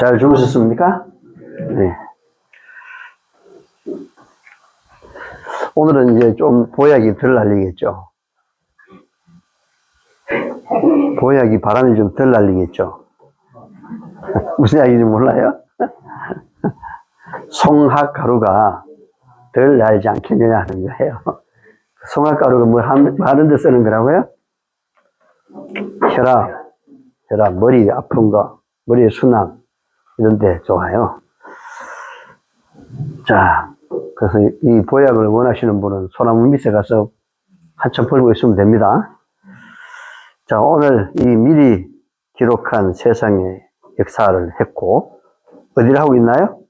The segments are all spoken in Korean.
잘 주무셨습니까? 네. 오늘은 이제 좀 보약이 덜 날리겠죠. 보약이 바람이 좀 덜 날리겠죠. 무슨 이야기인지 몰라요? 송화가루가 덜 날지 않겠느냐 하는 거예요. 송화가루가 뭐 하는 데 쓰는 거라고요? 혈압, 머리 아픈 거, 머리의 순환, 이런 데 좋아요. 자, 그래서 이 보약을 원하시는 분은 소나무 밑에 가서 한참 벌고 있으면 됩니다. 자, 오늘 이 미리 기록한 세상의 역사를 했고, 어디를 하고 있나요?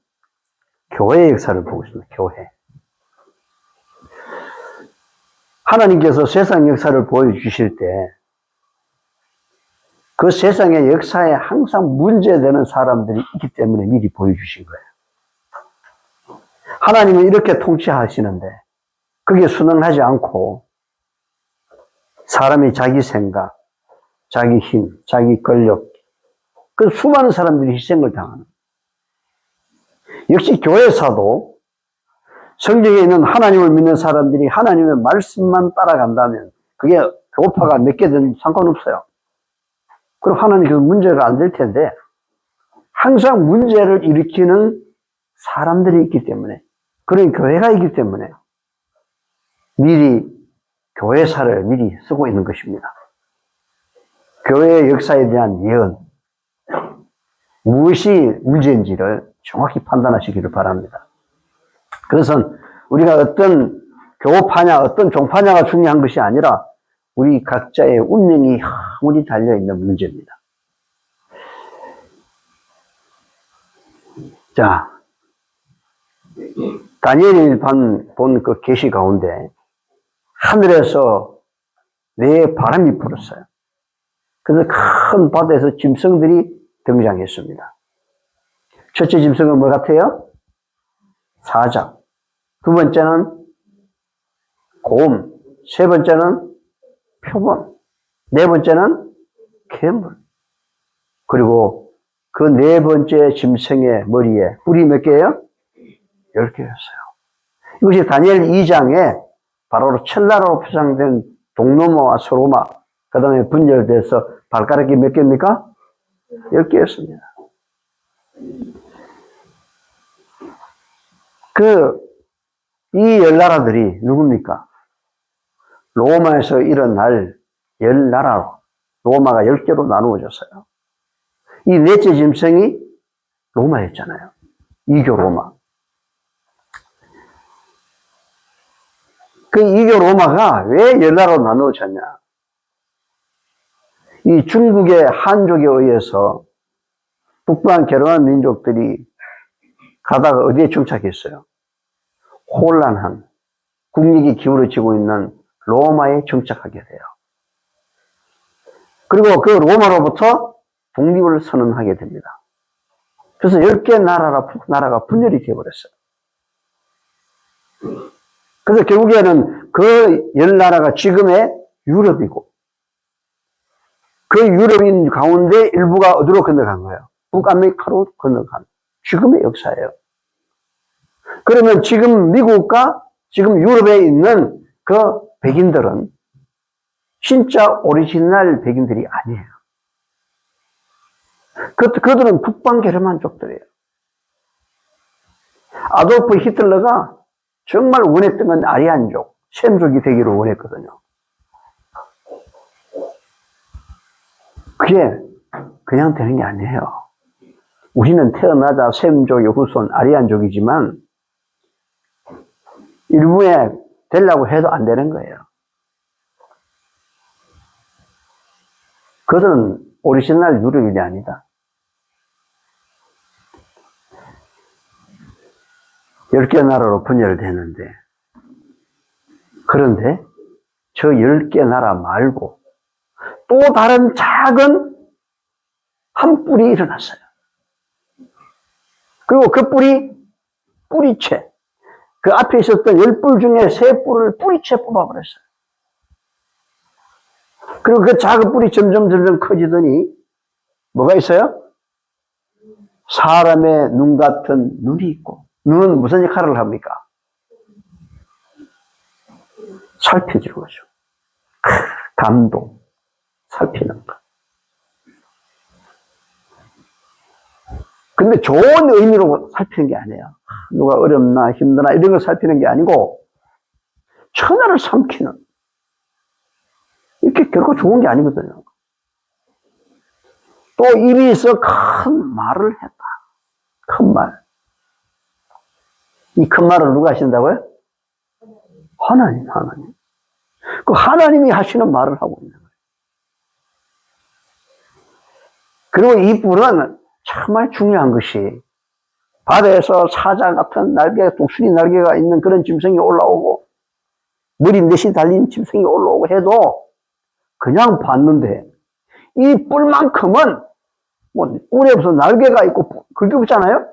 교회의 역사를 보고 있습니다. 교회. 하나님께서 세상 역사를 보여주실 때, 그 세상의 역사에 항상 문제되는 사람들이 있기 때문에 미리 보여주신 거예요. 하나님은 이렇게 통치하시는데, 그게 순응하지 않고, 사람이 자기 생각, 자기 힘, 자기 권력, 그 수많은 사람들이 희생을 당하는. 역시 교회사도 성경에 있는 하나님을 믿는 사람들이 하나님의 말씀만 따라간다면 그게 교파가 몇 개든 상관없어요. 그럼 하나님 그 문제가 안 될 텐데 항상 문제를 일으키는 사람들이 있기 때문에 그런 교회가 있기 때문에 미리 교회사를 미리 쓰고 있는 것입니다. 교회의 역사에 대한 예언, 무엇이 문제인지를 정확히 판단하시기를 바랍니다. 그래서 우리가 어떤 교파냐, 어떤 종파냐가 중요한 것이 아니라 우리 각자의 운명이 영원히 달려있는 문제입니다. 자, 다니엘이 본 그 계시 가운데 하늘에서 내 바람이 불었어요. 그래서 큰 바다에서 짐승들이 등장했습니다. 첫째 짐승은 뭐 같아요? 사자. 두 번째는 곰. 세 번째는 표범. 네 번째는 괴물. 그리고 그 네 번째 짐승의 머리에 뿔이 몇 개예요? 10개였어요. 이것이 다니엘 2장에 바로 천나라로 표상된 동로마와 소로마, 그 다음에 분열돼서 발가락이 몇 개입니까? 10개였습니다. 이 10나라들이 누굽니까? 로마에서 일어날 10나라로, 로마가 10개로 나누어졌어요. 이 넷째 짐승이 로마였잖아요. 이교 로마. 그 이교 로마가 왜 10나라로 나누어졌냐? 이 중국의 한족에 의해서 북방 게르만 민족들이 가다가 어디에 정착했어요? 혼란한 국력이 기울어지고 있는 로마에 정착하게 돼요. 그리고 그 로마로부터 독립을 선언하게 됩니다. 그래서 10개 나라가 분열이 되어버렸어요. 그래서 결국에는 그 10나라가 지금의 유럽이고 그 유럽인 가운데 일부가 어디로 건너간 거예요? 북아메리카로 건너간 지금의 역사예요. 그러면 지금 미국과 지금 유럽에 있는 그 백인들은 진짜 오리지널 백인들이 아니에요. 그들은 북방 게르만족들이에요. 아돌프 히틀러가 정말 원했던 건 아리안족, 셈족이 되기를 원했거든요. 그게 그냥 되는 게 아니에요. 우리는 태어나자 셈족의 후손 아리안족이지만 일부에 되려고 해도 안 되는 거예요. 그들은 오리지널 유럽인이 아니다. 10개 나라로 분열되는데 그런데 저 10개 나라 말고 또 다른 작은 한 뿔이 일어났어요. 그리고 그 뿌리채. 그 앞에 있었던 10뿔 중에 3뿔을 뿌리채 뽑아버렸어요. 그리고 그 작은 뿔이 점점 커지더니 뭐가 있어요? 사람의 눈 같은 눈이 있고, 눈은 무슨 역할을 합니까? 살펴주는 거죠. 감동, 살피는 거. 근데 좋은 의미로 살피는 게 아니에요. 누가 어렵나 힘드나 이런 걸 살피는 게 아니고 천하를 삼키는, 이렇게 결코 좋은 게 아니거든요. 또 입이 있어 큰 말을 했다. 큰 말. 이 큰 말을 누가 하신다고요? 하나님. 그 하나님이 하시는 말을 하고 있는 거예요. 그리고 이 뿔은 정말 중요한 것이, 바다에서 사자 같은 날개, 독수리 날개가 있는 그런 짐승이 올라오고 머리 넷이 달린 짐승이 올라오고 해도 그냥 봤는데, 이 뿔만큼은 뭐 뿔에 무슨 날개가 있고 그게 없잖아요.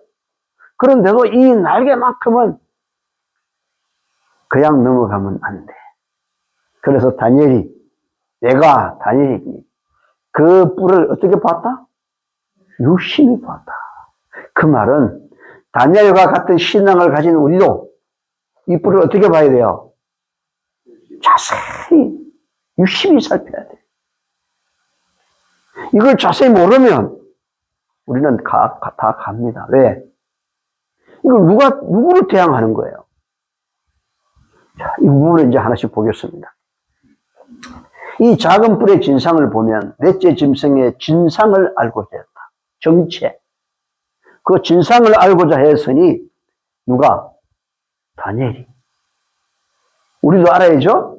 그런데도 이 날개만큼은 그냥 넘어가면 안 돼. 그래서 다니엘이 그 뿔을 어떻게 봤다? 유심히 봤다. 그 말은 다니엘과 같은 신앙을 가진 우리도 이 뿔을 어떻게 봐야 돼요? 자세히 유심히 살펴야 돼. 이걸 자세히 모르면 우리는 다 갑니다. 왜? 이걸 누구를 대항하는 거예요? 자, 이 부분을 이제 하나씩 보겠습니다. 이 작은 뿔의 진상을 보면 넷째 짐승의 진상을 알고자 했다. 정체. 그 진상을 알고자 했으니 누가? 다니엘이. 우리도 알아야죠?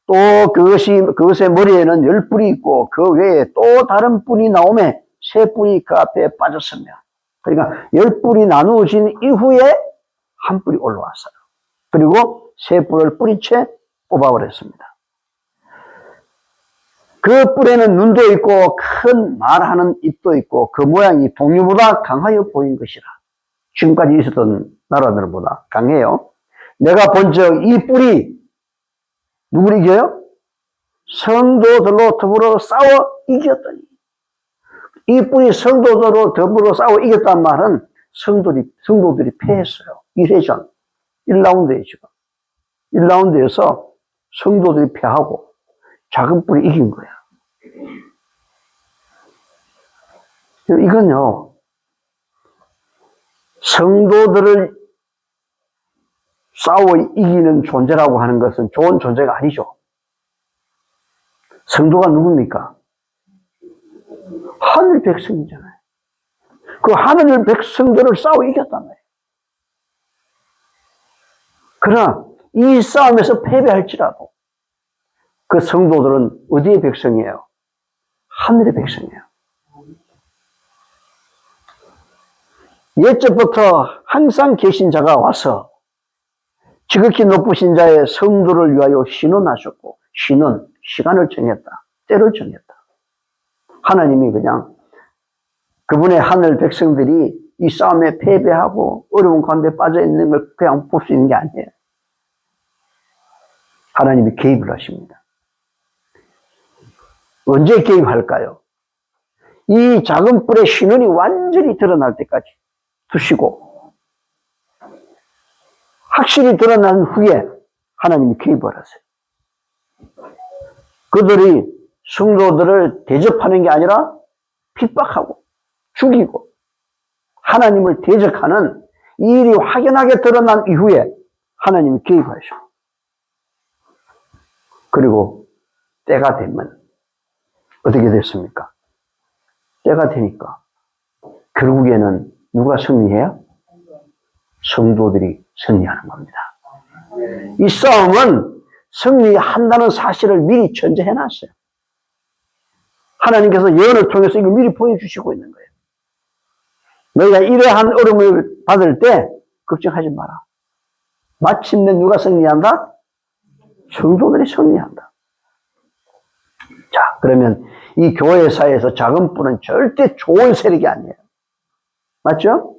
또 그것의 머리에는 10뿔이 있고 그 외에 또 다른 뿔이 나오매 3뿔이 그 앞에 빠졌으며, 그러니까 10뿔이 나누어진 이후에 한 뿔이 올라왔어요. 그리고 3뿔을 뿌리채 뽑아버렸습니다. 그 뿔에는 눈도 있고 큰 말하는 입도 있고 그 모양이 동류보다 강하여 보인 것이라. 지금까지 있었던 나라들보다 강해요. 내가 본즉 이 뿔이 누구를 이겨요? 성도들로 더불어 싸워 이겼더니. 이 뿔이 성도들로 더불어 싸워 이겼단 말은 성도들이 패했어요. 1회전 1라운드에 지금 1라운드에서 성도들이 패하고 작은 뿔이 이긴 거야. 이건요, 성도들을 싸워 이기는 존재라고 하는 것은 좋은 존재가 아니죠. 성도가 누굽니까? 하늘 백성이잖아요. 그 하늘 백성들을 싸워 이겼단 말이에요. 그러나 이 싸움에서 패배할지라도 그 성도들은 어디의 백성이에요? 하늘의 백성이에요. 옛적부터 항상 계신 자가 와서 지극히 높으신 자의 성도를 위하여 신원하셨고, 신원, 시간을 정했다. 때를 정했다. 하나님이 그냥 그분의 하늘 백성들이 이 싸움에 패배하고 어려운 가운데 빠져 있는 걸 그냥 볼 수 있는 게 아니에요. 하나님이 개입을 하십니다. 언제 개입할까요? 이 작은 뿔의 신원이 완전히 드러날 때까지 두시고, 확실히 드러난 후에 하나님이 개입을 하세요. 그들이 성도들을 대접하는 게 아니라 핍박하고 죽이고 하나님을 대적하는 이 일이 확연하게 드러난 이후에 하나님이 개입하셔. 그리고 때가 되면 어떻게 됐습니까? 때가 되니까 결국에는 누가 승리해요? 성도들이 승리하는 겁니다. 이 싸움은 승리한다는 사실을 미리 전제해놨어요. 하나님께서 예언을 통해서 이걸 미리 보여주시고 있는 거예요. 너희가 이러한 어려움을 받을 때 걱정하지 마라. 마침내 누가 승리한다? 성도들이 승리한다. 자, 그러면 이 교회사에서 작은 뿔은 절대 좋은 세력이 아니에요. 맞죠?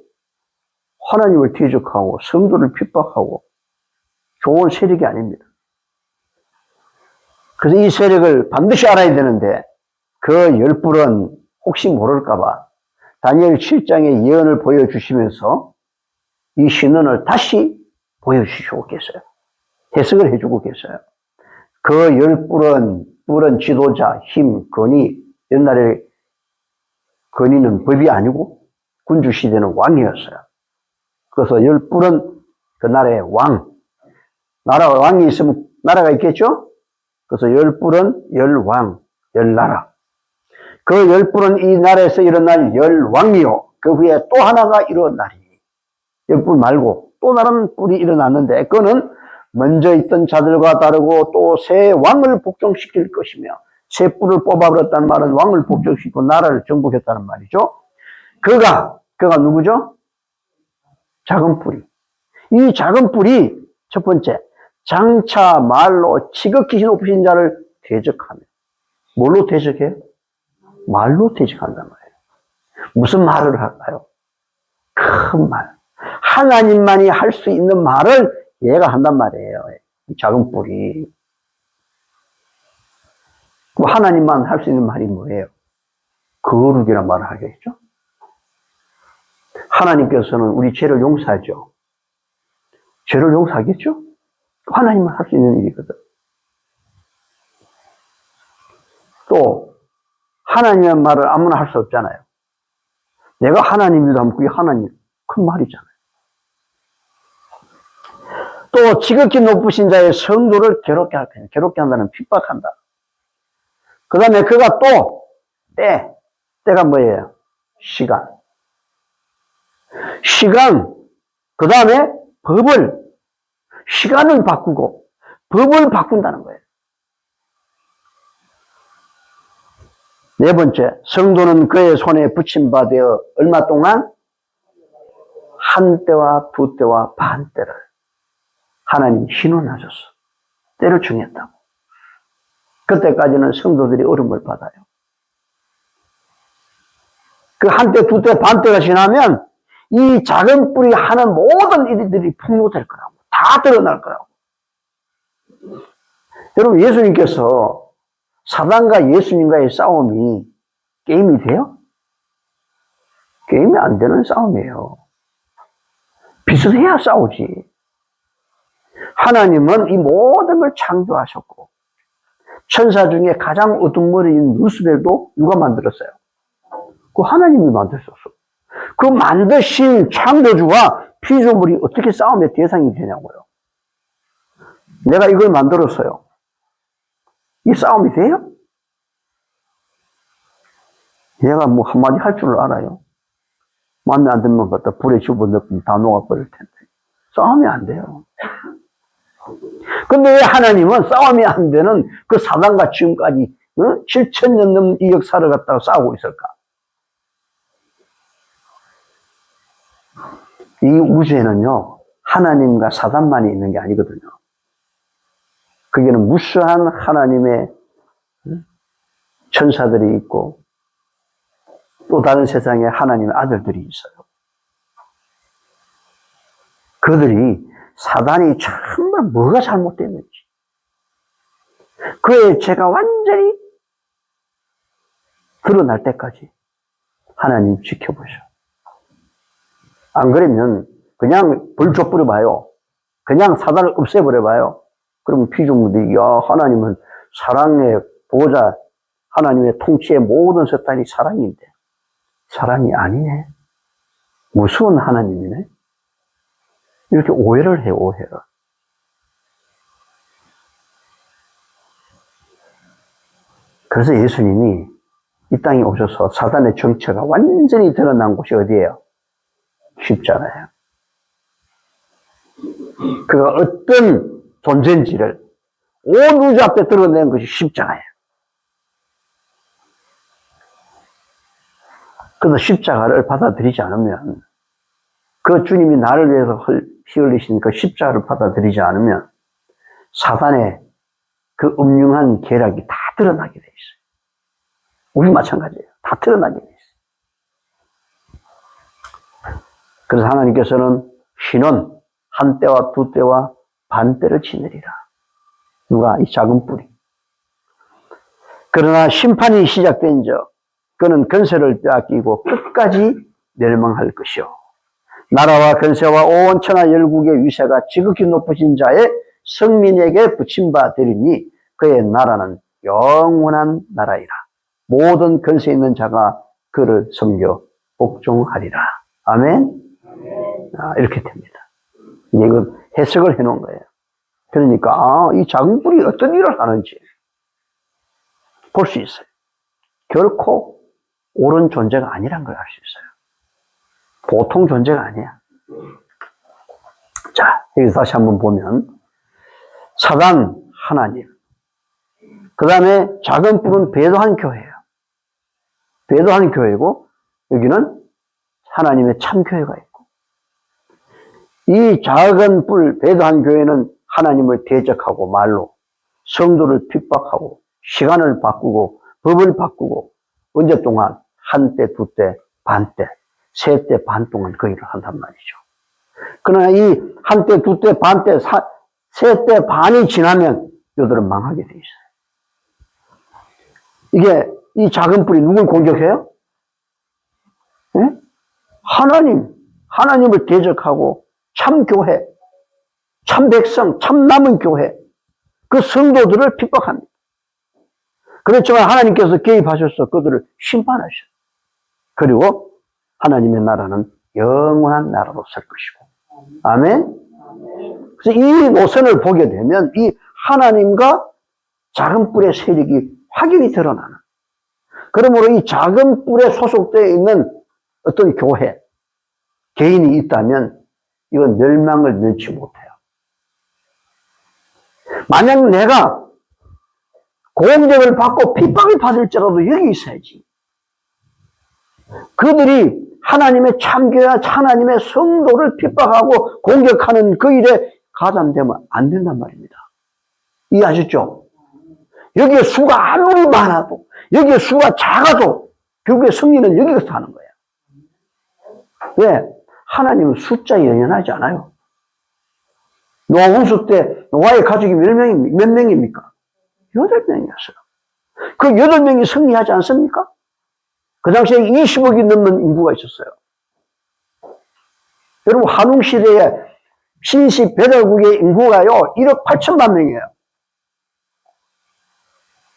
하나님을 대적하고 성도를 핍박하고 좋은 세력이 아닙니다. 그래서 이 세력을 반드시 알아야 되는데 그 10뿔은 혹시 모를까봐 다니엘 7장의 예언을 보여주시면서 이 신원을 다시 보여주시고 계세요. 해석을 해주고 계세요. 그 열 뿔은 지도자, 힘, 권위. 옛날에 권위는 법이 아니고 군주시대는 왕이었어요. 그래서 열 뿔은 그 나라의 왕. 왕이 있으면 나라가 있겠죠? 그래서 열 뿔은 열 왕, 열 나라. 그 열 뿔은 이 나라에서 일어날 열 왕이요. 그 후에 또 하나가 일어나리. 열 뿔 말고 또 다른 뿔이 일어났는데 그거는 먼저 있던 자들과 다르고 또 새 왕을 복종시킬 것이며 새 뿔을 뽑아버렸다는 말은 왕을 복종시키고 나라를 정복했다는 말이죠. 그가 누구죠? 작은 뿔이. 이 작은 뿔이 첫 번째 장차 말로 지극히 높으신 자를 대적하며. 뭘로 대적해요? 말로 대적한단 말이에요. 무슨 말을 할까요? 큰 말. 하나님만이 할 수 있는 말을 얘가 한단 말이에요. 이 작은 뿔이. 그럼 하나님만 할 수 있는 말이 뭐예요? 거룩이란 말을 하겠죠? 하나님께서는 우리 죄를 용서하죠. 죄를 용서하겠죠? 하나님만 할 수 있는 일이거든. 또 하나님의 말을 아무나 할 수 없잖아요. 내가 하나님이다 하면 그게 하나님 큰 말이잖아요. 또 지극히 높으신 자의 성도를 괴롭게 한다는 핍박한다. 그 다음에 그가 또 때가 뭐예요? 시간, 그 다음에 시간을 바꾸고 법을 바꾼다는 거예요. 네 번째, 성도는 그의 손에 붙임 바 되어 얼마 동안? 한 때와 두 때와 반 때를 하나님 신원하셨어. 때를 정했다고. 그때까지는 성도들이 어려움을 받아요. 그 한 때, 두 때, 반 때가 지나면 이 작은 뿔이 하는 모든 일들이 폭로될 거라고. 다 드러날 거라고. 여러분, 예수님께서 사단과 예수님과의 싸움이 게임이 돼요? 게임이 안 되는 싸움이에요. 비슷해야 싸우지. 하나님은 이 모든 걸 창조하셨고 천사 중에 가장 어두운 머리인 루스벨도 누가 만들었어요? 그 하나님이 만드셨어. 그 만드신 창조주와 피조물이 어떻게 싸움의 대상이 되냐고요. 내가 이걸 만들었어요. 이 싸움이 돼요? 얘가 뭐 한마디 할 줄 알아요? 마음에 안 들면 갖다 불에 집어넣으면 다 녹아버릴 텐데. 싸움이 안 돼요. 근데 왜 하나님은 싸움이 안 되는 그 사단과 지금까지 7,000년 넘는 이 역사를 갖다가 싸우고 있을까? 이 우주에는요, 하나님과 사단만이 있는 게 아니거든요. 거기는 무수한 하나님의 천사들이 있고 또 다른 세상에 하나님의 아들들이 있어요. 그들이 사단이 정말 뭐가 잘못됐는지 그의 죄가 완전히 드러날 때까지 하나님 지켜보셔. 안 그러면 그냥 불 줘버려봐요. 그냥 사단을 없애버려봐요. 그러면 피조물들이 하나님은 사랑의 보호자, 하나님의 통치의 모든 서탄이 사랑인데 사랑이 아니네. 무서운 하나님이네. 이렇게 오해를 해요, 오해를. 그래서 예수님이 이 땅에 오셔서 사단의 정체가 완전히 드러난 곳이 어디예요? 십자가예요. 그가 어떤 존재인지를 온 우주 앞에 드러낸 것이 십자가예요. 그래서 십자가를 받아들이지 않으면 그 주님이 나를 위해서 피 흘리신 그 십자가를 받아들이지 않으면 사단의 그 음흉한 계략이 다 드러나게 돼 있어요. 우리 마찬가지예요. 다 드러나게 돼 있어요. 그래서 하나님께서는 신원 한 때와 두 때와 반 때를 치느리라. 누가? 이 작은 뿔이. 그러나 심판이 시작된 적 그는 권세를 빼앗기고 끝까지 멸망할 것이요. 나라와 권세와 온 천하 열국의 위세가 지극히 높으신 자의 성민에게 붙임 바 되리니 그의 나라는 영원한 나라이라. 모든 권세 있는 자가 그를 섬겨 복종하리라. 아멘. 이렇게 됩니다. 이건 해석을 해놓은 거예요. 그러니까 이 작은 뿔이 어떤 일을 하는지 볼 수 있어요. 결코 옳은 존재가 아니란 걸 알 수 있어요. 보통 존재가 아니야. 자, 여기서 다시 한번 보면 사단, 하나님, 그 다음에 작은 뿔은 배도한 교회예요. 배도한 교회고 여기는 하나님의 참 교회가 있고, 이 작은 뿔 배도한 교회는 하나님을 대적하고 말로 성도를 핍박하고 시간을 바꾸고 법을 바꾸고 언제 동안 한 때, 두 때, 반 때, 세 때 반 동안 그 일을 한단 말이죠. 그러나 이 한 때, 두 때, 반 때, 세 때 반이 지나면 이들은 망하게 돼 있어요. 이게 이 작은 뿔이 누굴 공격해요? 네? 하나님을 대적하고 참 교회, 참 백성, 참 남은 교회, 그 성도들을 핍박합니다. 그렇지만 하나님께서 개입하셔서 그들을 심판하셔요. 그리고 하나님의 나라는 영원한 나라로 설 것이고. 아멘? 그래서 이 노선을 보게 되면 이 하나님과 작은 뿔의 세력이 확연히 드러나는. 그러므로 이 작은 뿔에 소속되어 있는 어떤 교회, 개인이 있다면 이건 멸망을 면치 못해요. 만약 내가 공격을 받고 핍박을 받을지라도 여기 있어야지. 그들이 하나님의 참교와 하나님의 성도를 핍박하고 공격하는 그 일에 가담되면 안 된단 말입니다. 이해하셨죠? 여기에 수가 아무리 많아도, 여기에 수가 작아도 결국에 승리는 여기서 하는 거예요. 왜? 하나님은 숫자에 연연하지 않아요. 노아 홍수 때 노아의 가족이 몇 명입니까? 8명이었어요. 그 8명이 승리하지 않습니까? 그 당시에 20억이 넘는 인구가 있었어요. 여러분, 한웅 시대에 신시 배달국의 인구가요 1억 8천만 명이에요.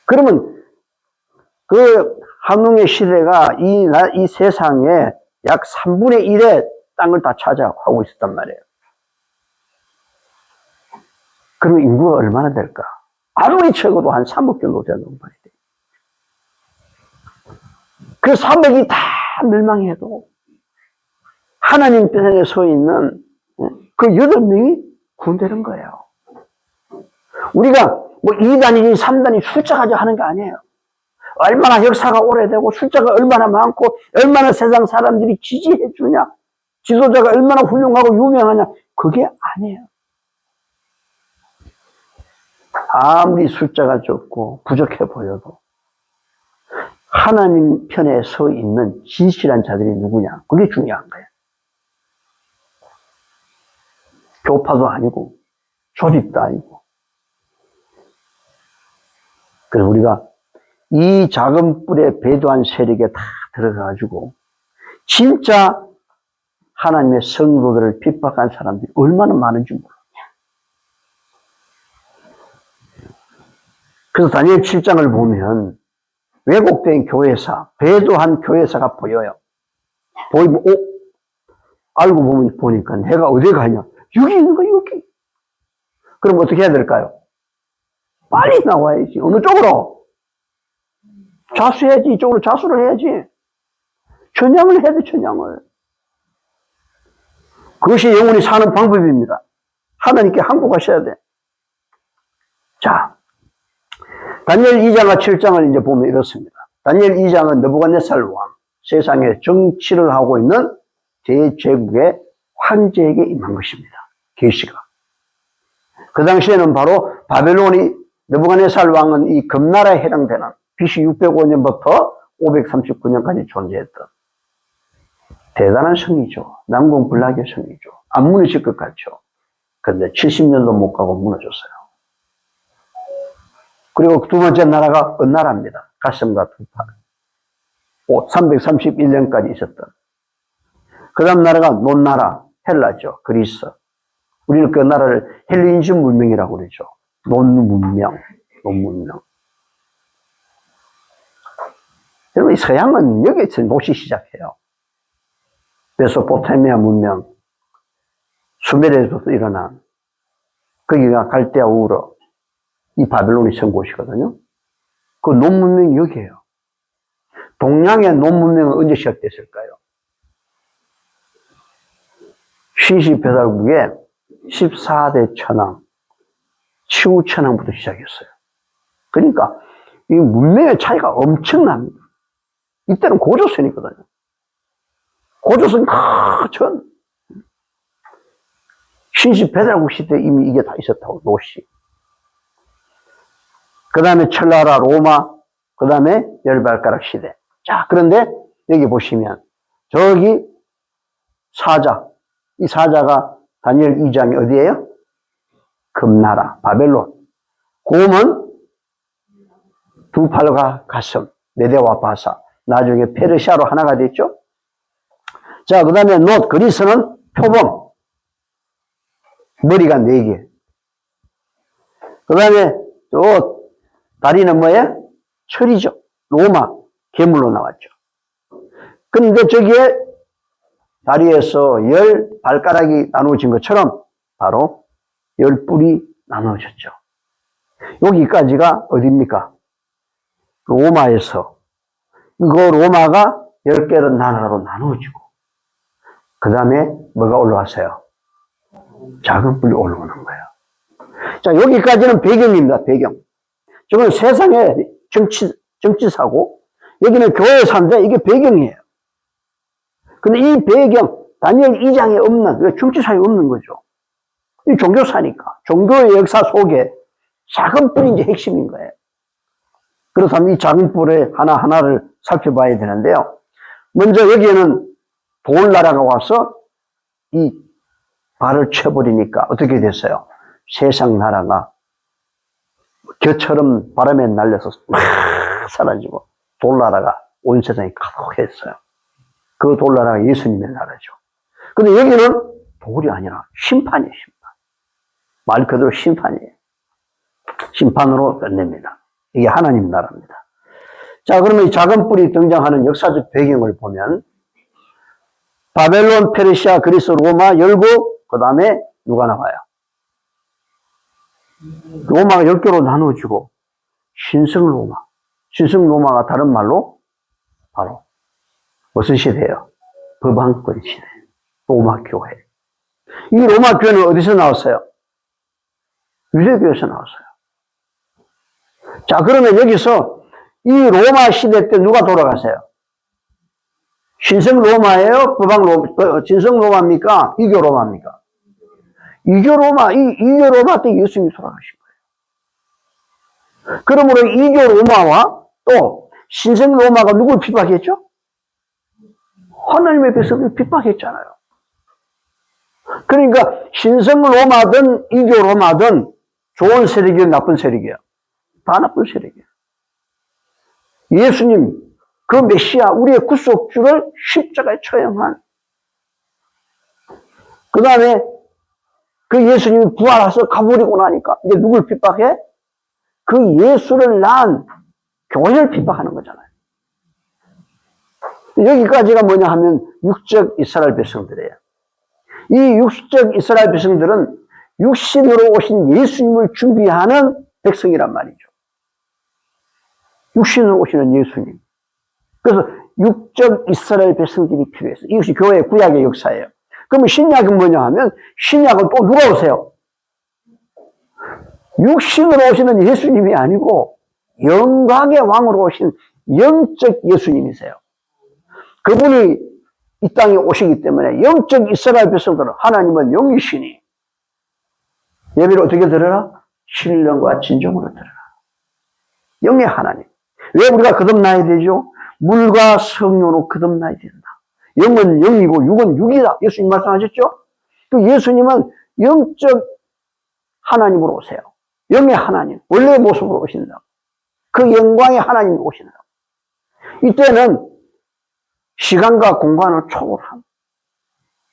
그러면 그 한웅의 시대가 이 세상에 약 3분의 1의 땅을 다 차지하고 있었단 말이에요. 그러면 인구가 얼마나 될까? 아무리 적어도 한 3억 정도 되는 말이에요. 그 3억이 다 멸망해도 하나님 편에 서 있는 그 8명이 구원되는 거예요. 우리가 뭐 2단이니 3단이 숫자 가지고 하는 게 아니에요. 얼마나 역사가 오래되고 숫자가 얼마나 많고 얼마나 세상 사람들이 지지해 주냐, 지도자가 얼마나 훌륭하고 유명하냐, 그게 아니에요. 아무리 숫자가 적고 부족해 보여도 하나님 편에 서 있는 진실한 자들이 누구냐, 그게 중요한 거예요. 교파도 아니고 조직도 아니고. 그래서 우리가 이 작은 뿔에 배도한 세력에 다 들어가가지고 진짜 하나님의 성도들을 핍박한 사람들이 얼마나 많은지 몰라요. 그래서 다니엘 7장을 보면 왜곡된 교회사, 배도한 교회사가 보여요. 보이면, 알고 보니까 내가 어디 가냐? 여기 있는 거야, 여기. 그럼 어떻게 해야 될까요? 빨리 나와야지. 어느 쪽으로? 자수해야지. 이쪽으로 자수를 해야지. 전향을 해야 돼, 전향을. 그것이 영원히 사는 방법입니다. 하나님께 항복하셔야 돼. 자, 다니엘 2장과 7장을 이제 보면 이렇습니다. 다니엘 2장은 느부갓네살 왕, 세상에 정치를 하고 있는 대제국의 황제에게 임한 것입니다. 계시가. 그 당시에는 바로 바벨론이, 느부갓네살 왕은 이 금나라에 해당되는 BC 605년부터 539년까지 존재했던 대단한 성이죠. 난공불락의 성이죠. 안 무너질 것 같죠. 그런데 70년도 못 가고 무너졌어요. 그리고 두 번째 나라가 은나라입니다. 가슴과 두팔. 331년까지 있었던. 그 다음 나라가 논나라, 헬라죠. 그리스. 우리는 그 나라를 헬레니즘 문명이라고 그러죠. 논문명. 여러분, 서양은 여기에서 놓기 시작해요. 메소포타미아 문명, 수메르에서부터 일어난, 거기가 갈대아 우르, 이 바벨론이 선 곳이거든요. 그 논문명이 여기에요. 동양의 논문명은 언제 시작됐을까요? 신시배달국의 14대 천왕, 치우천왕부터 시작했어요. 그러니까 이 문명의 차이가 엄청납니다. 이때는 고조선이거든요. 고조선 큰 신시배달국 시대에 이미 이게 다 있었다고, 노시. 그 다음에 철나라 로마, 그 다음에 열발가락 시대. 자, 그런데 여기 보시면 저기 사자, 이 사자가 다니엘 2장이 어디예요? 금나라, 바벨론. 곰은 두 팔과 가슴, 메대와 바사. 나중에 페르시아로 하나가 됐죠? 자, 그 다음에 놋, 그리스는 표범. 머리가 4개. 그 다음에 또 다리는 뭐예요? 철이죠. 로마, 괴물로 나왔죠. 근데 저기에 다리에서 10발가락이 나누어진 것처럼 바로 10뿔이 나누어졌죠. 여기까지가 어디입니까? 로마에서. 그 로마가 10개로 나라로 나누어지고, 그 다음에 뭐가 올라왔어요? 작은 뿔이 올라오는 거예요. 자, 여기까지는 배경입니다, 배경. 저건 세상의 정치사고, 여기는 교회사인데 이게 배경이에요. 근데 이 배경, 다니엘 2장에 없는, 왜 정치사에 없는 거죠? 이 종교사니까. 종교의 역사 속에 작은 뿔이 이제 핵심인 거예요. 그렇다면 이 작은 뿔의 하나하나를 살펴봐야 되는데요. 먼저 여기에는 돌나라가 와서 이 발을 쳐버리니까 어떻게 됐어요? 세상 나라가 겨처럼 바람에 날려서 막 사라지고 돌나라가 온 세상에 가득했어요. 그 돌나라가 예수님의 나라죠. 근데 여기는 돌이 아니라 심판이에요, 심판. 말 그대로 심판이에요. 심판으로 끝냅니다. 이게 하나님 나라입니다. 자, 그러면 이 작은 뿔이 등장하는 역사적 배경을 보면 바벨론, 페르시아, 그리스, 로마 열국, 그 다음에 누가 나와요? 로마가 10개로 나누어지고 신성 로마. 신성 로마가 다른 말로 바로 무슨 시대예요? 법왕권 시대. 로마 교회. 이 로마 교회는 어디서 나왔어요? 유대교에서 나왔어요. 자, 그러면 여기서 이 로마 시대 때 누가 돌아가세요? 신성 로마예요? 법왕 로마, 진성 로마입니까? 이교 로마입니까? 이교 로마, 이교 로마 때 예수님이 돌아가신 거예요. 그러므로 이교 로마와 또 신성 로마가 누굴 핍박했죠? 하나님의 백성을 핍박했잖아요. 그러니까 신성 로마든 이교 로마든 좋은 세력이요, 나쁜 세력이요? 다 나쁜 세력이에요. 예수님, 그 메시아, 우리의 구속주를 십자가에 처형한, 그 다음에 그 예수님이 부활해서 가버리고 나니까 이제 누굴 핍박해? 그 예수를 낳은 교회를 핍박하는 거잖아요. 여기까지가 뭐냐 하면 육적 이스라엘 백성들이에요. 이 육적 이스라엘 백성들은 육신으로 오신 예수님을 준비하는 백성이란 말이죠. 육신으로 오시는 예수님. 그래서 육적 이스라엘 백성들이 필요해서 이것이 교회의 구약의 역사예요. 그러면 신약은 뭐냐 하면 신약은 또 누가 오세요? 육신으로 오시는 예수님이 아니고 영광의 왕으로 오신 영적 예수님이세요. 그분이 이 땅에 오시기 때문에 영적 이스라엘 백성들은 하나님은 영이시니 예배를 어떻게 드려라? 신령과 진정으로 드려라. 영의 하나님. 왜 우리가 거듭나야 되죠? 물과 성령으로 거듭나야 된다. 영은 영이고 육은 육이다. 예수님 말씀하셨죠? 그 예수님은 영적 하나님으로 오세요. 영의 하나님. 원래의 모습으로 오신다. 그 영광의 하나님이 오신다. 이때는 시간과 공간을 초월한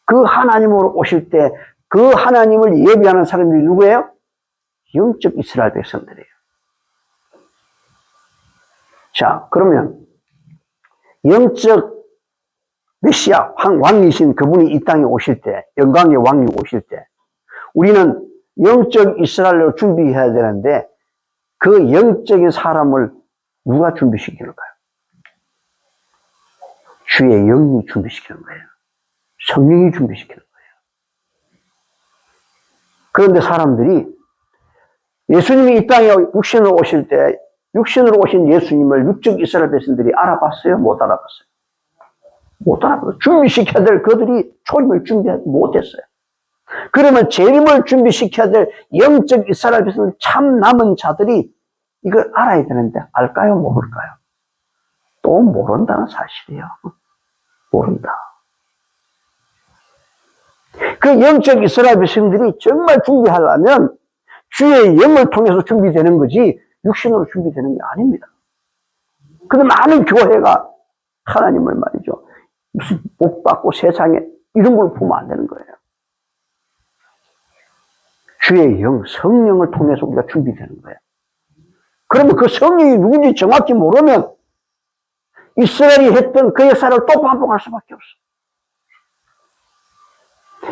그 하나님으로 오실 때 그 하나님을 예비하는 사람들이 누구예요? 영적 이스라엘 백성들이에요. 자, 그러면 영적 메시아, 왕이신 그분이 이 땅에 오실 때, 영광의 왕이 오실 때 우리는 영적 이스라엘로 준비해야 되는데 그 영적인 사람을 누가 준비시키는가요? 주의 영이 준비시키는 거예요. 성령이 준비시키는 거예요. 그런데 사람들이 예수님이 이 땅에 육신으로 오실 때 육신으로 오신 예수님을 육적 이스라엘 백성들이 알아봤어요? 못 알아봤어요? 못 알아봤어요. 준비시켜야 될 그들이 초림을 준비하지 못했어요. 그러면 재림을 준비시켜야 될 영적 이스라엘 백성들 참 남은 자들이 이걸 알아야 되는데 알까요? 모를까요? 또 모른다는 사실이에요. 모른다. 그 영적 이스라엘 백성들이 정말 준비하려면 주의 영을 통해서 준비되는 거지 육신으로 준비되는 게 아닙니다. 근데 많은 교회가 하나님을 말이죠. 무슨 복 받고 세상에 이런 걸 보면 안 되는 거예요. 주의 영, 성령을 통해서 우리가 준비되는 거예요. 그러면 그 성령이 누군지 정확히 모르면 이스라엘이 했던 그 역사를 또 반복할 수밖에 없어.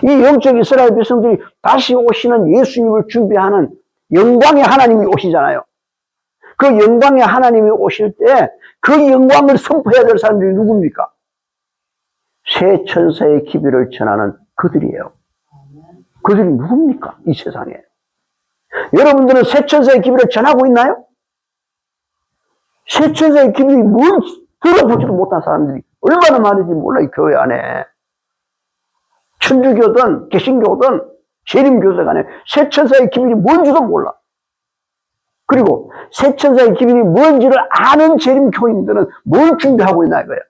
이 영적 이스라엘 백성들이 다시 오시는 예수님을 준비하는 영광의 하나님이 오시잖아요. 그 영광의 하나님이 오실 때 그 영광을 선포해야 될 사람들이 누굽니까? 새 천사의 기별을 전하는 그들이에요. 그들이 누굽니까? 이 세상에. 여러분들은 새 천사의 기별을 전하고 있나요? 새 천사의 기별이 뭔지 들어보지도 못한 사람들이 얼마나 많은지 몰라, 이 교회 안에. 천주교든 개신교든 재림교회 간에 새 천사의 기별이 뭔지도 몰라. 그리고 새 천사의 기별이 뭔지를 아는 재림교인들은 뭘 준비하고 있나 이거예요.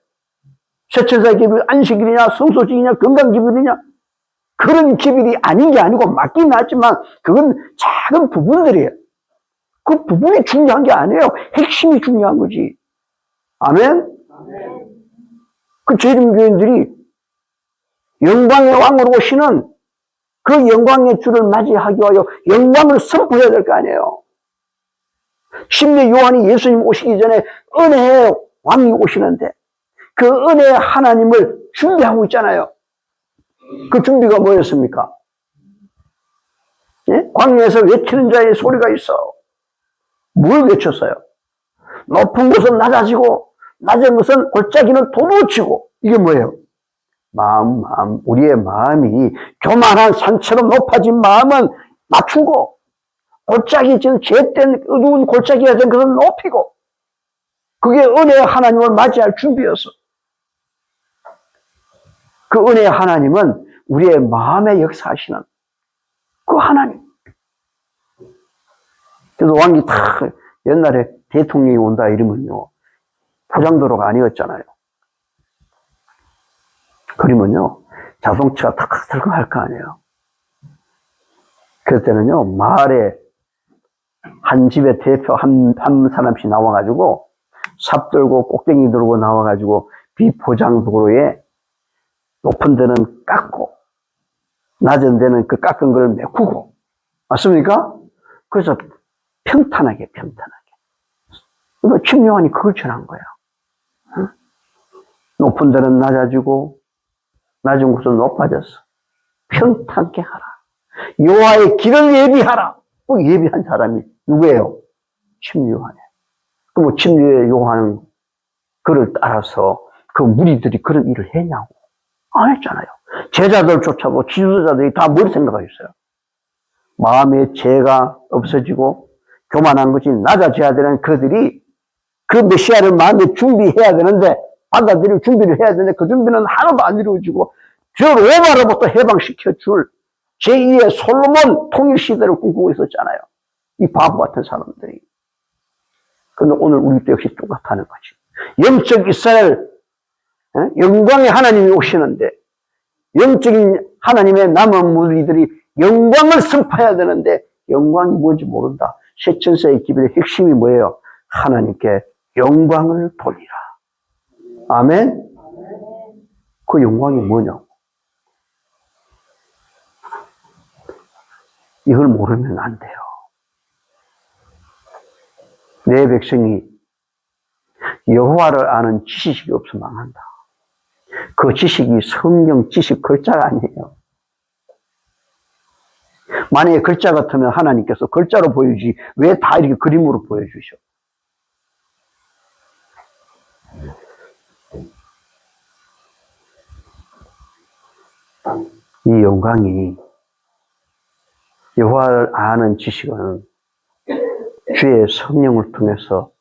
새 천사의 기별이 안식일이냐 성소식이냐 건강기별이냐 그런 기별이 아닌 게 아니고 맞긴 맞지만 그건 작은 부분들이에요. 그 부분이 중요한 게 아니에요. 핵심이 중요한 거지. 아멘? 그 재림교인들이 영광의 왕으로 오시는 그 영광의 주를 맞이하기 위하여 영광을 선포해야 될 거 아니에요. 심지어 요한이 예수님 오시기 전에 은혜의 왕이 오시는데 그 은혜의 하나님을 준비하고 있잖아요. 그 준비가 뭐였습니까? 예? 광야에서 외치는 자의 소리가 있어. 뭘 외쳤어요? 높은 곳은 낮아지고 낮은 곳은 골짜기는 도무치고 이게 뭐예요? 마음, 우리의 마음이 교만한 산처럼 높아진 마음은 낮추고 골짜기 지금 죄된 어두운 골짜기가 된 것은 높이고 그게 은혜의 하나님을 맞이할 준비였어. 그 은혜의 하나님은 우리의 마음에 역사하시는 그 하나님. 그래서 왕이 다 옛날에 대통령이 온다 이러면요 포장도로가 아니었잖아요. 그러면요 자동차가 탁 들고 할 거 아니에요. 그때는요 마을에 한 집의 대표 한 사람씩 나와가지고 삽 들고 꼭대기 들고 나와가지고 비포장도로에 높은 데는 깎고 낮은 데는 그 깎은 걸 메꾸고 맞습니까? 그래서 평탄하게 그러니까 침요한이 그걸 전한 거야. 응? 높은 데는 낮아지고 낮은 곳은 높아졌어. 평탄케 하라. 여호와의 길을 예비하라. 꼭 예비한 사람이 누구예요? 침요한이에요. 그럼 침요의 요한은 그를 따라서 그 무리들이 그런 일을 했냐고. 안 했잖아요. 제자들조차도 지도자들이 다 뭘 생각하셨어요? 마음의 죄가 없어지고 교만한 것이 낮아져야 되는 그들이 그 메시아를 마음에 준비해야 되는데 받아들일 준비를 해야 되는데 그 준비는 하나도 안 이루어지고 저 로마로부터 해방시켜 줄 제2의 솔로몬 통일시대를 꿈꾸고 있었잖아요. 이 바보 같은 사람들이. 그런데 오늘 우리도 역시 똑같다는 거지. 영적 이스라엘 영광의 하나님이 오시는데 영적인 하나님의 남은 무리들이 영광을 선포해야 되는데 영광이 뭔지 모른다. 새 천사의 기별의 핵심이 뭐예요? 하나님께 영광을 돌리라. 아멘. 그 영광이 뭐냐고. 이걸 모르면 안 돼요. 내 백성이 여호와를 아는 지식이 없으면 망한다. 그 지식이 성경 지식 글자가 아니에요. 만약에 글자 같으면 하나님께서 글자로 보여주지 왜 다 이렇게 그림으로 보여주셔? 이 영광이 여호와를 아는 지식은 주의 성령을 통해서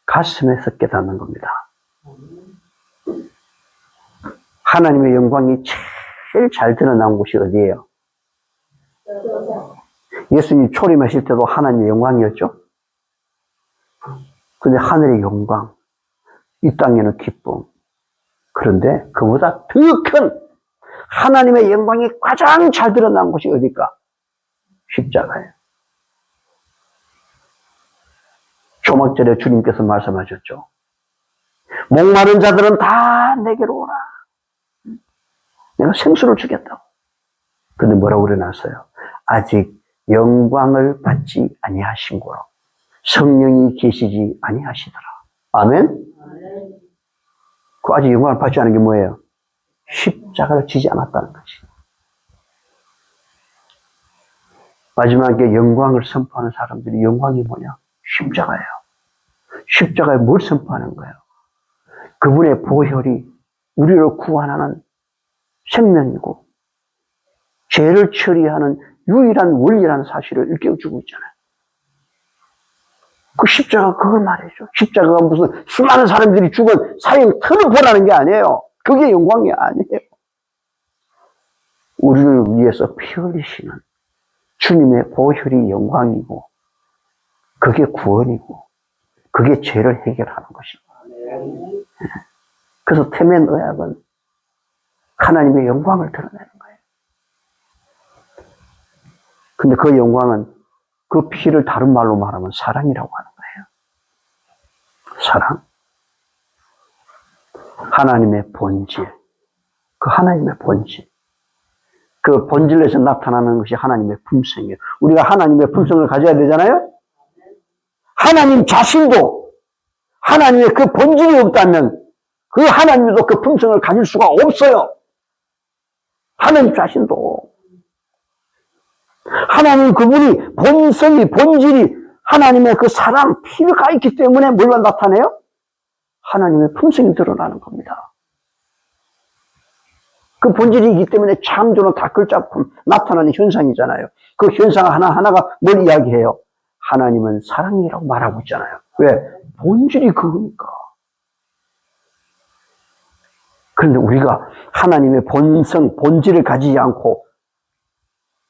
가슴에서 깨닫는 겁니다. 하나님의 영광이 제일 잘 드러난 곳이 어디예요? 예수님 초림하실 때도 하나님의 영광이었죠? 근데 하늘의 영광, 이 땅에는 기쁨. 그런데 그보다 더 큰 하나님의 영광이 가장 잘 드러난 곳이 어딜까? 십자가예요. 초막절에 주님께서 말씀하셨죠. 목마른 자들은 다 내게로 오라. 내가 생수를 주겠다고. 근데 뭐라고 그래놨어요? 아직 영광을 받지 아니하신 거로 성령이 계시지 아니하시더라. 아멘? 그 아직 영광을 받지 않은 게 뭐예요? 십자가를 지지 않았다는 것이. 마지막에 영광을 선포하는 사람들이 영광이 뭐냐? 십자가예요. 십자가에 뭘 선포하는 거예요? 그분의 보혈이 우리를 구원하는 생명이고 죄를 처리하는 유일한 원리라는 사실을 일깨워주고 있잖아요. 그 십자가가 그걸 말해줘. 십자가가 무슨 수많은 사람들이 죽은 사형 터를 보라는 게 아니에요. 그게 영광이 아니에요. 우리를 위해서 피 흘리시는 주님의 보혈이 영광이고 그게 구원이고 그게 죄를 해결하는 것입니다. 그래서 태면 의학은 하나님의 영광을 드러내는 거예요. 근데 그 영광은 그 피를 다른 말로 말하면 사랑이라고 하는 거예요. 사랑. 하나님의 본질. 그 하나님의 본질. 그 본질에서 나타나는 것이 하나님의 품성이에요. 우리가 하나님의 품성을 가져야 되잖아요? 하나님 자신도 하나님의 그 본질이 없다면 그 하나님도 그 품성을 가질 수가 없어요. 하나님 자신도. 하나님 그분이 본성이, 본질이 하나님의 그 사랑, 피가 있기 때문에 뭘로 나타내요? 하나님의 품성이 드러나는 겁니다. 그 본질이기 때문에 창조는 다 글자품 나타나는 현상이잖아요. 그 현상 하나하나가 뭘 이야기해요? 하나님은 사랑이라고 말하고 있잖아요. 왜? 본질이 그거니까. 그런데 우리가 하나님의 본성, 본질을 가지지 않고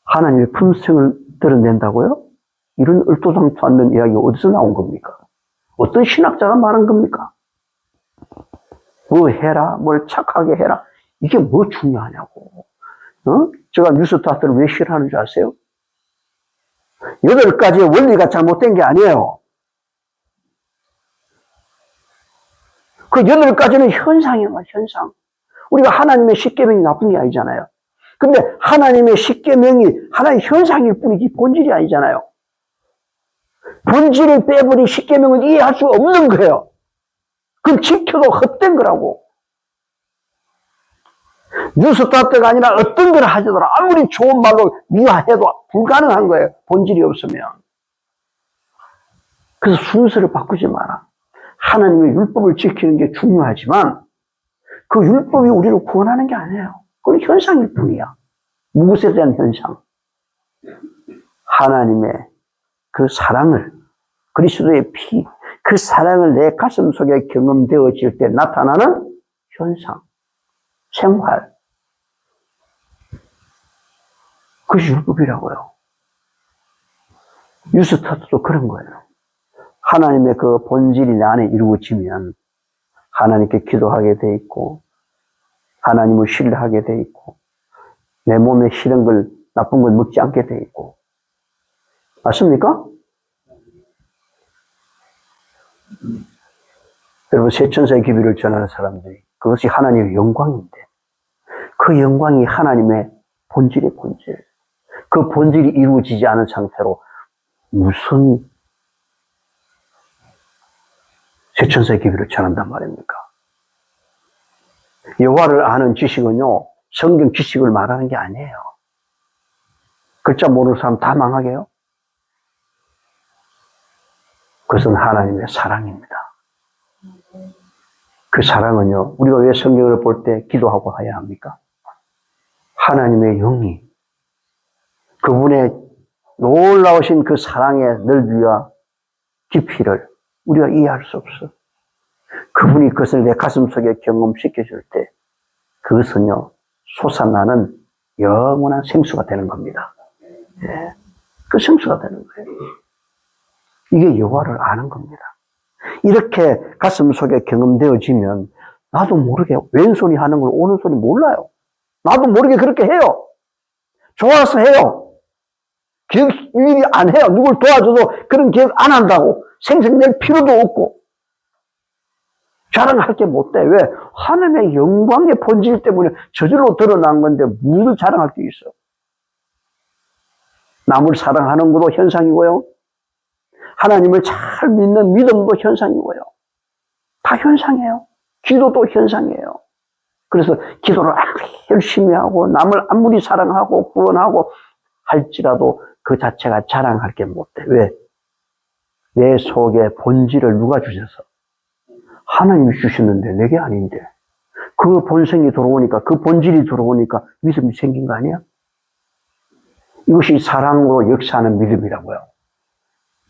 하나님의 품성을 드러낸다고요? 이런 얼토당토 않는 이야기가 어디서 나온 겁니까? 어떤 신학자가 말한 겁니까? 뭐 해라, 뭘 착하게 해라. 이게 뭐 중요하냐고. 제가 뉴스타트를 왜 싫어하는 줄 아세요? 8가지의 원리가 잘못된 게 아니에요. 그 8가지는 현상이에요, 현상. 우리가 하나님의 십계명이 나쁜 게 아니잖아요. 근데 하나님의 십계명이 하나의 현상일 뿐이지 본질이 아니잖아요. 본질을 빼버린 십계명은 이해할 수 없는 거예요. 그럼 지켜도 헛된 거라고. 뉴스타트가 아니라 어떤 걸 하더라도 아무리 좋은 말로 미화해도 불가능한 거예요. 본질이 없으면. 그래서 순서를 바꾸지 마라. 하나님의 율법을 지키는 게 중요하지만 그 율법이 우리를 구원하는 게 아니에요. 그건 현상일 뿐이야. 무엇에 대한 현상? 하나님의 그 사랑을, 그리스도의 피, 그 사랑을 내 가슴 속에 경험되어질 때 나타나는 현상, 생활. 그것이 율법이라고요. 뉴스타트도 그런 거예요. 하나님의 그 본질이 내 안에 이루어지면 하나님께 기도하게 돼 있고 하나님을 신뢰하게 돼 있고 내 몸에 싫은 걸, 나쁜 걸 먹지 않게 돼 있고. 맞습니까? 여러분, 세천사의 기별을 전하는 사람들이 그것이 하나님의 영광인데 그 영광이 하나님의 본질의 본질. 그 본질이 이루어지지 않은 상태로 무슨 세천사의 기비를 전한단 말입니까? 여호와를 아는 지식은요, 성경 지식을 말하는 게 아니에요. 글자 모르는 사람 다 망하게 해요. 그것은 하나님의 사랑입니다. 그 사랑은요, 우리가 왜 성경을 볼 때 기도하고 해야 합니까? 하나님의 영이 그분의 놀라우신 그 사랑의 넓이와 깊이를 우리가 이해할 수 없어. 그분이 그것을 내 가슴 속에 경험시켜줄 때 그것은요, 솟아나는 영원한 생수가 되는 겁니다. 예, 그 생수가 되는 거예요. 이게 여호와를 아는 겁니다. 이렇게 가슴 속에 경험되어지면 나도 모르게 왼손이 하는 걸 오른손이 몰라요. 나도 모르게 그렇게 해요. 좋아서 해요. 기억 일일이 안 해요. 누굴 도와줘도 그런 기억 안 한다고. 생색낼 필요도 없고. 자랑할 게 못 돼. 왜? 하나님의 영광의 본질 때문에 저절로 드러난 건데 무슨 자랑할 게 있어. 남을 사랑하는 것도 현상이고요. 하나님을 잘 믿는 믿음도 현상이고요. 다 현상이에요. 기도도 현상이에요. 그래서 기도를 열심히 하고 남을 아무리 사랑하고 구원하고 할지라도 그 자체가 자랑할 게 못 돼. 왜? 내 속에 본질을 누가 주셔서? 하나님이 주셨는데 내게 아닌데. 그 본성이 들어오니까, 그 본질이 들어오니까 믿음이 생긴 거 아니야? 이것이 사랑으로 역사하는 믿음이라고요.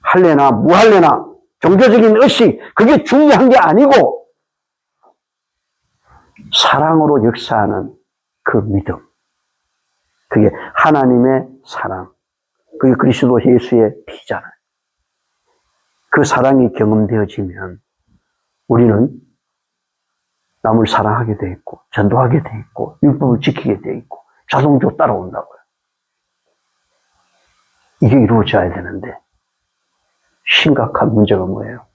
할래나 무할래나 종교적인 의식, 그게 중요한 게 아니고 사랑으로 역사하는 그 믿음. 그게 하나님의 사랑. 그게 그리스도 예수의 피잖아요. 그 사랑이 경험되어지면 우리는 남을 사랑하게 돼 있고 전도하게 돼 있고 율법을 지키게 돼 있고 자동적으로 따라온다고요. 이게 이루어져야 되는데 심각한 문제가 뭐예요?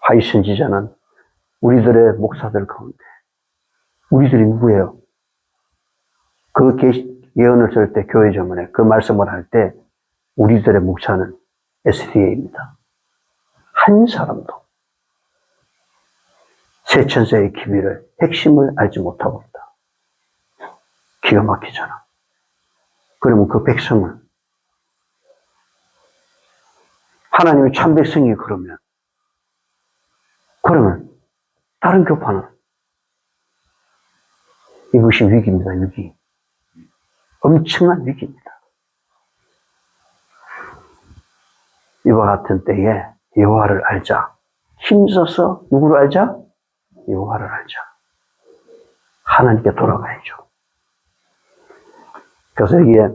하위 선지자는 우리들의 목사들 가운데 우리들이 누구예요? 그 예언을 쓸 때 교회 저문에 그 말씀을 할 때 우리들의 목사는 SDA입니다. 한 사람도 세천세의 기비를 핵심을 알지 못하고 있다. 기가 막히잖아. 그러면 그 백성은 하나님의 참 백성이 그러면 다른 교파는 이것이 위기입니다. 위기. 엄청난 위기입니다. 이와 같은 때에 여호와를 알자. 힘써서 누구를 알자? 여호와를 알자. 하나님께 돌아가야죠. 그래서 여기에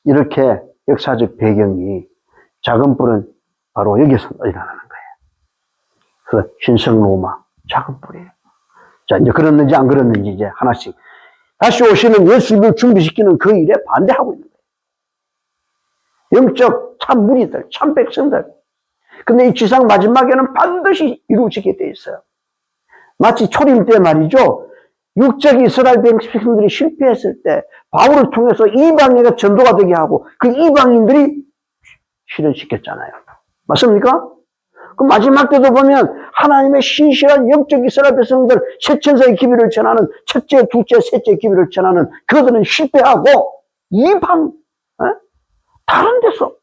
이렇게 역사적 배경이 작은 뿔은 바로 여기서 일어나는 거예요. 그래서 신성 로마 작은 뿔이에요. 자, 이제 그랬는지 안 그랬는지 이제 하나씩 다시 오시는 예수를 준비시키는 그 일에 반대하고 있는 거예요. 영적 참 무리들, 참 백성들. 근데 이 지상 마지막에는 반드시 이루어지게 돼 있어요. 마치 초림 때 말이죠. 육적 이스라엘 백성들이 실패했을 때 바울을 통해서 이방인에게 전도가 되게 하고 그 이방인들이 실현시켰잖아요. 맞습니까? 그 마지막 때도 보면 하나님의 신실한 영적 이스라엘 백성들 세천사의 기비를 전하는 첫째, 둘째, 셋째 기비를 전하는 그들은 실패하고 이방 다른 데서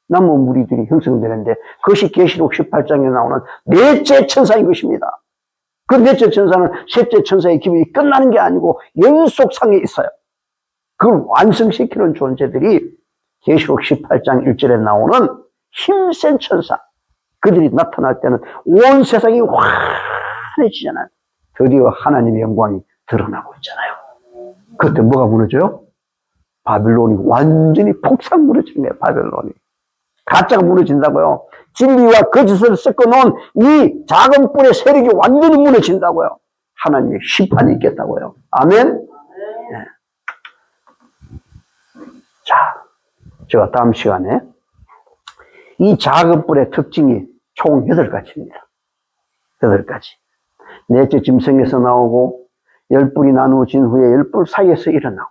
남은 무리들이 형성되는데 그것이 계시록 18장에 나오는 넷째 천사인 것입니다. 그 넷째 천사는 셋째 천사의 기분이 끝나는 게 아니고 연속상에 있어요. 그걸 완성시키는 존재들이 계시록 18장 1절에 나오는 힘센 천사. 그들이 나타날 때는 온 세상이 환해지잖아요. 드디어 하나님의 영광이 드러나고 있잖아요. 그때 뭐가 무너져요? 바빌론이 완전히 폭삭 무너지는 거예요. 바빌론이. 가짜가 무너진다고요. 진리와 거짓을 섞어놓은 이 작은 뿔의 세력이 완전히 무너진다고요. 하나님의 심판이 있겠다고요. 아멘? 네. 자, 제가 다음 시간에 이 작은 뿔의 특징이 총 8가지입니다. 8가지. 넷째 짐승에서 나오고 열불이 나누어진 후에 열불 사이에서 일어나고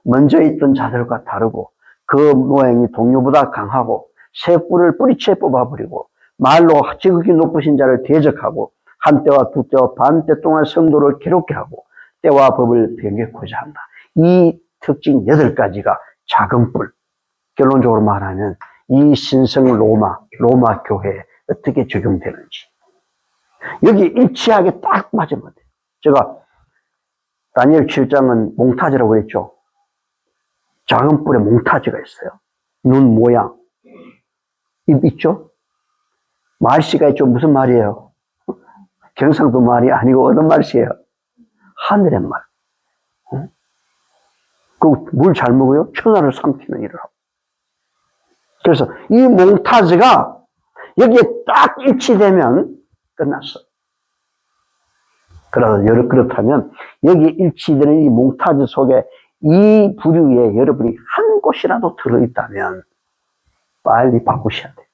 먼저 있던 자들과 다르고 그 모양이 동료보다 강하고 새 뿔을 뿌리채 뽑아버리고 말로 지극히 높으신 자를 대적하고 한때와 두때와 반때 동안 성도를 괴롭게 하고 때와 법을 변개코자 한다. 이 특징 8가지가 작은 뿔. 결론적으로 말하면 이 신성 로마 교회에 어떻게 적용되는지. 여기 일치하게 딱 맞으면 돼요. 제가 다니엘 7장은 몽타주라고 했죠. 작은 뿔에 몽타주가 있어요. 눈 모양. 입 있죠? 말씨가 있죠. 무슨 말이에요? 경상도 말이 아니고 어떤 말씨예요? 하늘의 말. 그 물 잘 먹어요? 천하를 삼키는 일을 하고. 그래서 이 몽타주가 여기에 딱 일치되면 끝났어. 그렇다면 여기 일치되는 이 몽타주 속에 이 부류에 여러분이 한 곳이라도 들어있다면 빨리 바꾸셔야 돼요.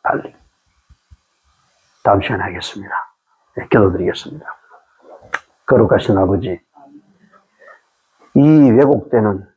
빨리. 다음 시간에 하겠습니다. 네, 기도드리겠습니다. 거룩하신 아버지, 이 왜곡되는